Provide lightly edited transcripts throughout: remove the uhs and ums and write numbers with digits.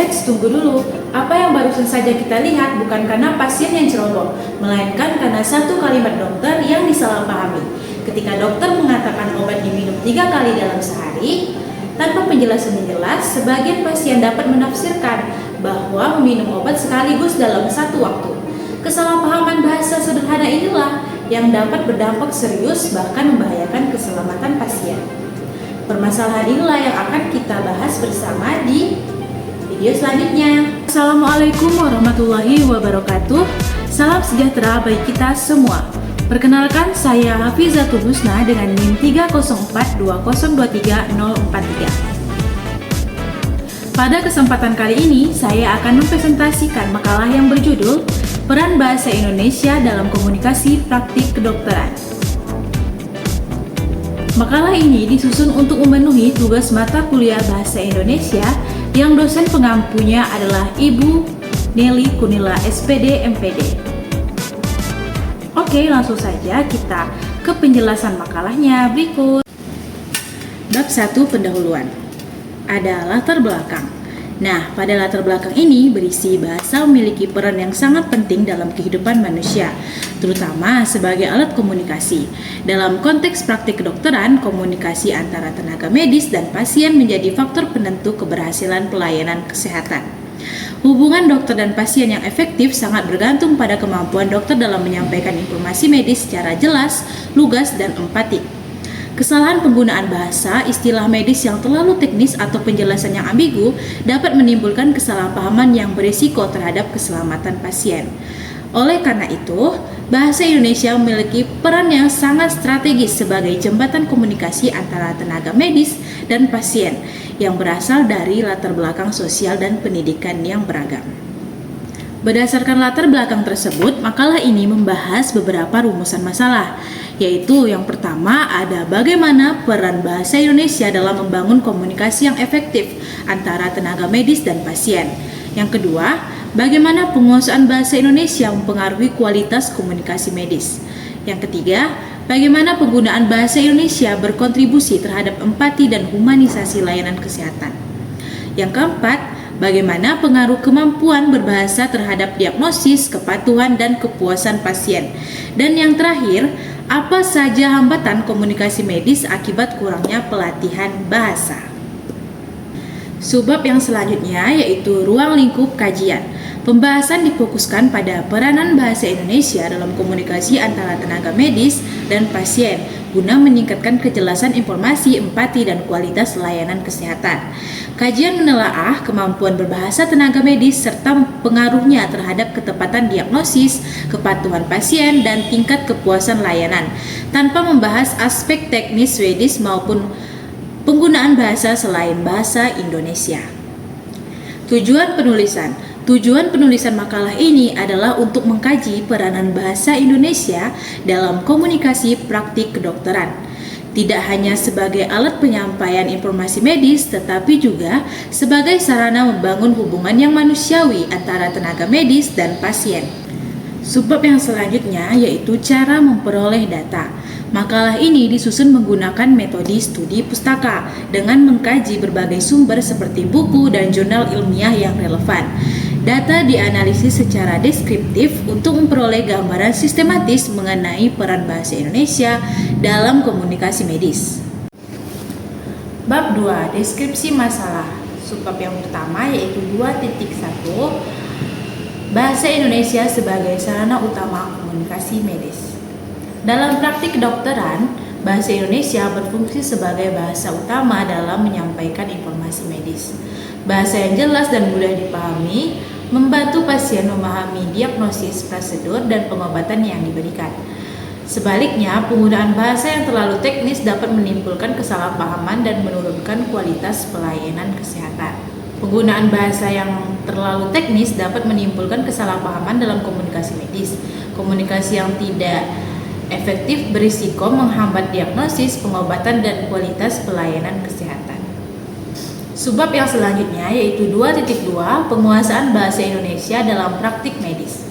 Eits, tunggu dulu. Apa yang barusan saja kita lihat bukan karena pasien yang ceroboh, melainkan karena satu kalimat dokter yang disalahpahami. Ketika dokter mengatakan obat diminum 3 kali dalam sehari, tanpa penjelasan yang jelas, sebagian pasien dapat menafsirkan bahwa meminum obat sekaligus dalam satu waktu. Kesalahpahaman bahasa sederhana inilah yang dapat berdampak serius bahkan membahayakan keselamatan pasien. Permasalahan inilah yang akan kita bahas bersama di video selanjutnya. Assalamualaikum warahmatullahi wabarakatuh. Salam sejahtera bagi kita semua. Perkenalkan, saya Hafizatul Husna dengan NIM 30420230443. Pada kesempatan kali ini, saya akan mempresentasikan makalah yang berjudul Peran Bahasa Indonesia dalam Komunikasi Praktik Kedokteran. Makalah ini disusun untuk memenuhi tugas mata kuliah Bahasa Indonesia yang dosen pengampunya adalah Ibu Nelly Kunila SPD MPD. Oke, langsung saja kita ke penjelasan makalahnya berikut. Bab 1, pendahuluan. Ada latar belakang. Nah, pada latar belakang ini berisi bahasa memiliki peran yang sangat penting dalam kehidupan manusia, terutama sebagai alat komunikasi. Dalam konteks praktik kedokteran, komunikasi antara tenaga medis dan pasien menjadi faktor penentu keberhasilan pelayanan kesehatan. Hubungan dokter dan pasien yang efektif sangat bergantung pada kemampuan dokter dalam menyampaikan informasi medis secara jelas, lugas, dan empatik. Kesalahan penggunaan bahasa, istilah medis yang terlalu teknis atau penjelasan yang ambigu dapat menimbulkan kesalahpahaman yang berisiko terhadap keselamatan pasien. Oleh karena itu, bahasa Indonesia memiliki peran yang sangat strategis sebagai jembatan komunikasi antara tenaga medis dan pasien yang berasal dari latar belakang sosial dan pendidikan yang beragam. Berdasarkan latar belakang tersebut, makalah ini membahas beberapa rumusan masalah, yaitu yang pertama ada bagaimana peran bahasa Indonesia dalam membangun komunikasi yang efektif antara tenaga medis dan pasien. Yang kedua, bagaimana penguasaan bahasa Indonesia mempengaruhi kualitas komunikasi medis. Yang ketiga, bagaimana penggunaan bahasa Indonesia berkontribusi terhadap empati dan humanisasi layanan kesehatan. Yang keempat, bagaimana pengaruh kemampuan berbahasa terhadap diagnosis, kepatuhan, dan kepuasan pasien. Dan yang terakhir, apa saja hambatan komunikasi medis akibat kurangnya pelatihan bahasa. Subbab yang selanjutnya yaitu ruang lingkup kajian. Pembahasan difokuskan pada peranan bahasa Indonesia dalam komunikasi antara tenaga medis dan pasien guna meningkatkan kejelasan informasi, empati, dan kualitas layanan kesehatan. Kajian menelaah kemampuan berbahasa tenaga medis serta pengaruhnya terhadap ketepatan diagnosis, kepatuhan pasien, dan tingkat kepuasan layanan, tanpa membahas aspek teknis medis maupun penggunaan bahasa selain bahasa Indonesia. Tujuan penulisan makalah ini adalah untuk mengkaji peranan bahasa Indonesia dalam komunikasi praktik kedokteran. Tidak hanya sebagai alat penyampaian informasi medis, tetapi juga sebagai sarana membangun hubungan yang manusiawi antara tenaga medis dan pasien. Subbab yang selanjutnya yaitu cara memperoleh data. Makalah ini disusun menggunakan metode studi pustaka dengan mengkaji berbagai sumber seperti buku dan jurnal ilmiah yang relevan. Data dianalisis secara deskriptif untuk memperoleh gambaran sistematis mengenai peran bahasa Indonesia dalam komunikasi medis. Bab 2, deskripsi masalah. Subbab yang pertama yaitu 2.1, bahasa Indonesia sebagai sarana utama komunikasi medis. Dalam praktik kedokteran, bahasa Indonesia berfungsi sebagai bahasa utama dalam menyampaikan informasi medis. Bahasa yang jelas dan mudah dipahami membantu pasien memahami diagnosis, prosedur, dan pengobatan yang diberikan. Sebaliknya, penggunaan bahasa yang terlalu teknis dapat menimbulkan kesalahpahaman dan menurunkan kualitas pelayanan kesehatan. Penggunaan bahasa yang terlalu teknis dapat menimbulkan kesalahpahaman dalam komunikasi medis. Komunikasi yang tidak efektif berisiko menghambat diagnosis, pengobatan, dan kualitas pelayanan kesehatan. Subbab yang selanjutnya yaitu 2.2, penguasaan bahasa Indonesia dalam praktik medis.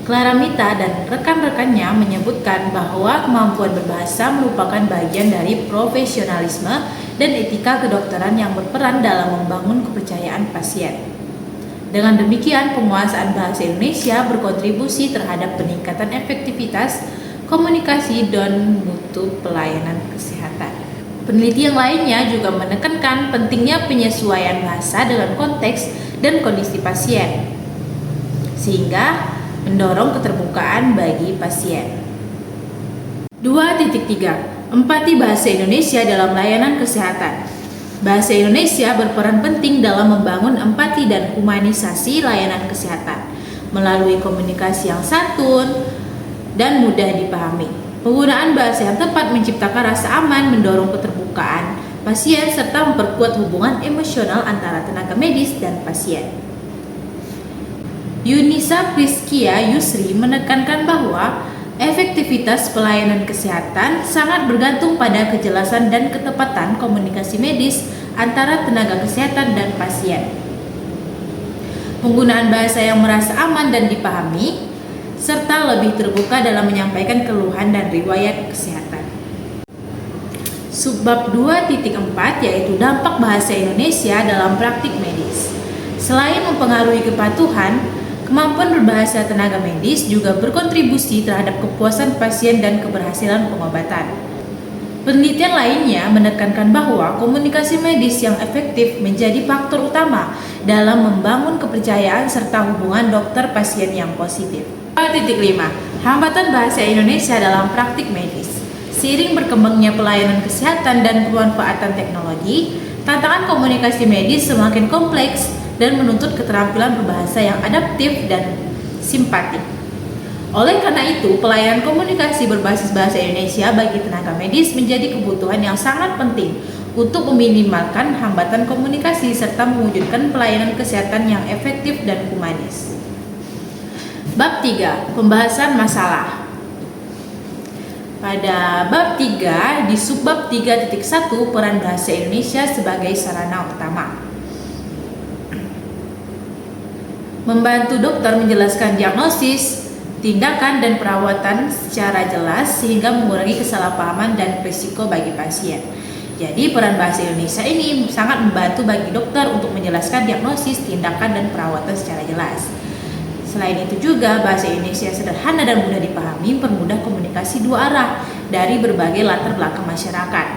Claramita dan rekan-rekannya menyebutkan bahwa kemampuan berbahasa merupakan bagian dari profesionalisme dan etika kedokteran yang berperan dalam membangun kepercayaan pasien. Dengan demikian, penguasaan bahasa Indonesia berkontribusi terhadap peningkatan efektivitas komunikasi dan mutu pelayanan kesehatan. Penelitian lainnya juga menekankan pentingnya penyesuaian bahasa dengan konteks dan kondisi pasien, sehingga mendorong keterbukaan bagi pasien. 2.3. Empati bahasa Indonesia dalam layanan kesehatan. Bahasa Indonesia berperan penting dalam membangun empati dan humanisasi layanan kesehatan melalui komunikasi yang santun dan mudah dipahami. Penggunaan bahasa yang tepat menciptakan rasa aman, mendorong keterbukaan pasien, serta memperkuat hubungan emosional antara tenaga medis dan pasien. Yunisa Priskia Yusri menekankan bahwa efektivitas pelayanan kesehatan sangat bergantung pada kejelasan dan ketepatan komunikasi medis antara tenaga kesehatan dan pasien. Penggunaan bahasa yang merasa aman dan dipahami, serta lebih terbuka dalam menyampaikan keluhan dan riwayat kesehatan. Subbab 2.4 yaitu dampak bahasa Indonesia dalam praktik medis. Selain mempengaruhi kepatuhan, kemampuan berbahasa tenaga medis juga berkontribusi terhadap kepuasan pasien dan keberhasilan pengobatan. Penelitian lainnya menekankan bahwa komunikasi medis yang efektif menjadi faktor utama dalam membangun kepercayaan serta hubungan dokter-pasien yang positif. 4.5. Hambatan bahasa Indonesia dalam praktik medis. Seiring berkembangnya pelayanan kesehatan dan pemanfaatan teknologi, tantangan komunikasi medis semakin kompleks dan menuntut keterampilan berbahasa yang adaptif dan simpatik. Oleh karena itu, pelayanan komunikasi berbasis bahasa Indonesia bagi tenaga medis menjadi kebutuhan yang sangat penting untuk meminimalkan hambatan komunikasi serta mewujudkan pelayanan kesehatan yang efektif dan humanis. Bab 3. Pembahasan masalah. Pada bab 3, di subbab 3.1 peran bahasa Indonesia sebagai sarana utama. Membantu dokter menjelaskan diagnosis, tindakan, dan perawatan secara jelas sehingga mengurangi kesalahpahaman dan risiko bagi pasien. Jadi peran bahasa Indonesia ini sangat membantu bagi dokter untuk menjelaskan diagnosis, tindakan, dan perawatan secara jelas. Selain itu juga bahasa Indonesia sederhana dan mudah dipahami, mempermudah komunikasi dua arah dari berbagai latar belakang masyarakat.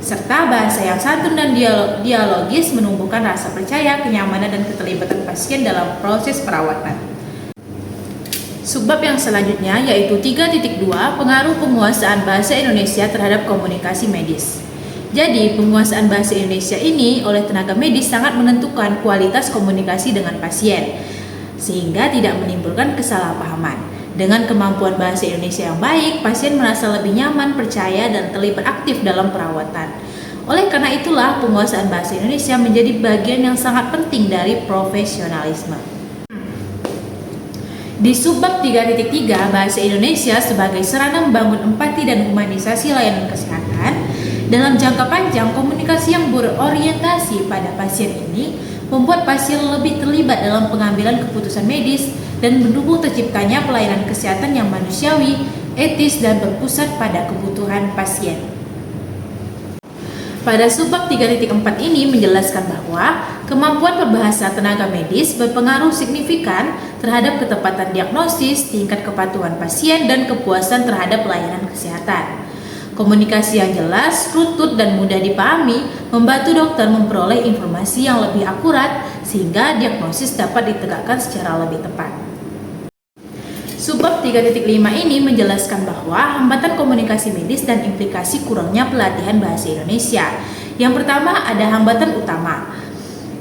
Serta bahasa yang santun dan dialogis menumbuhkan rasa percaya, kenyamanan, dan keterlibatan pasien dalam proses perawatan. Subbab yang selanjutnya yaitu 3.2 pengaruh penguasaan bahasa Indonesia terhadap komunikasi medis. Jadi penguasaan bahasa Indonesia ini oleh tenaga medis sangat menentukan kualitas komunikasi dengan pasien, sehingga tidak menimbulkan kesalahpahaman. Dengan kemampuan bahasa Indonesia yang baik, pasien merasa lebih nyaman, percaya, dan terlibat aktif dalam perawatan. Oleh karena itulah, penguasaan bahasa Indonesia menjadi bagian yang sangat penting dari profesionalisme. Di subbab 3.3, bahasa Indonesia sebagai sarana membangun empati dan humanisasi layanan kesehatan. Dalam jangka panjang, komunikasi yang berorientasi pada pasien ini membuat pasien lebih terlibat dalam pengambilan keputusan medis dan mendukung terciptanya pelayanan kesehatan yang manusiawi, etis, dan berpusat pada kebutuhan pasien. Pada subbab 3.4 ini menjelaskan bahwa kemampuan berbahasa tenaga medis berpengaruh signifikan terhadap ketepatan diagnosis, tingkat kepatuhan pasien, dan kepuasan terhadap pelayanan kesehatan. Komunikasi yang jelas, runtut, dan mudah dipahami membantu dokter memperoleh informasi yang lebih akurat sehingga diagnosis dapat ditegakkan secara lebih tepat. Subbab 3.5 ini menjelaskan bahwa hambatan komunikasi medis dan implikasi kurangnya pelatihan bahasa Indonesia. Yang pertama ada hambatan utama.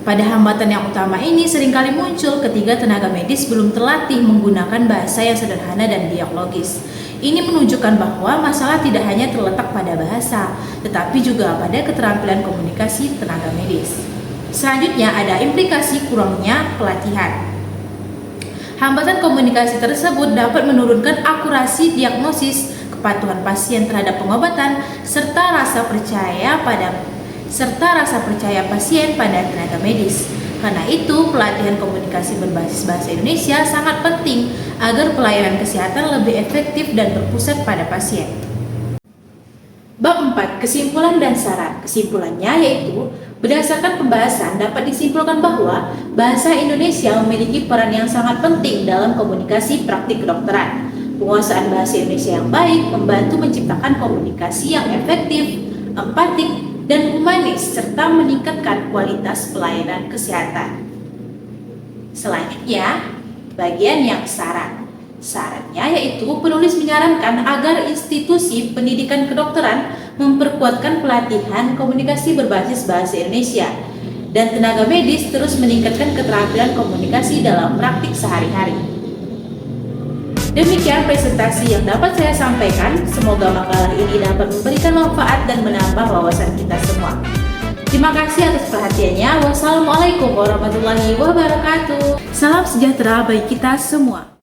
Pada hambatan yang utama ini seringkali muncul ketika tenaga medis belum terlatih menggunakan bahasa yang sederhana dan dialogis. Ini menunjukkan bahwa masalah tidak hanya terletak pada bahasa, tetapi juga pada keterampilan komunikasi tenaga medis. Selanjutnya ada implikasi kurangnya pelatihan. Hambatan komunikasi tersebut dapat menurunkan akurasi diagnosis, kepatuhan pasien terhadap pengobatan, serta rasa percaya pasien pada tenaga medis. Karena itu, pelatihan komunikasi berbasis bahasa Indonesia sangat penting agar pelayanan kesehatan lebih efektif dan berpusat pada pasien. Bab 4. Kesimpulan dan saran. Kesimpulannya yaitu Berdasarkan pembahasan, dapat disimpulkan bahwa bahasa Indonesia memiliki peran yang sangat penting dalam komunikasi praktik kedokteran. Penguasaan bahasa Indonesia yang baik membantu menciptakan komunikasi yang efektif, empatik, dan humanis, serta meningkatkan kualitas pelayanan kesehatan. Selanjutnya, bagian yang syarat. Syaratnya yaitu penulis menyarankan agar institusi pendidikan kedokteran memperkuatkan pelatihan komunikasi berbasis bahasa Indonesia dan tenaga medis terus meningkatkan keterampilan komunikasi dalam praktik sehari-hari. Demikian presentasi yang dapat saya sampaikan. Semoga makalah ini dapat memberikan manfaat dan menambah wawasan kita semua. Terima kasih atas perhatiannya. Wassalamualaikum warahmatullahi wabarakatuh. Salam sejahtera bagi kita semua.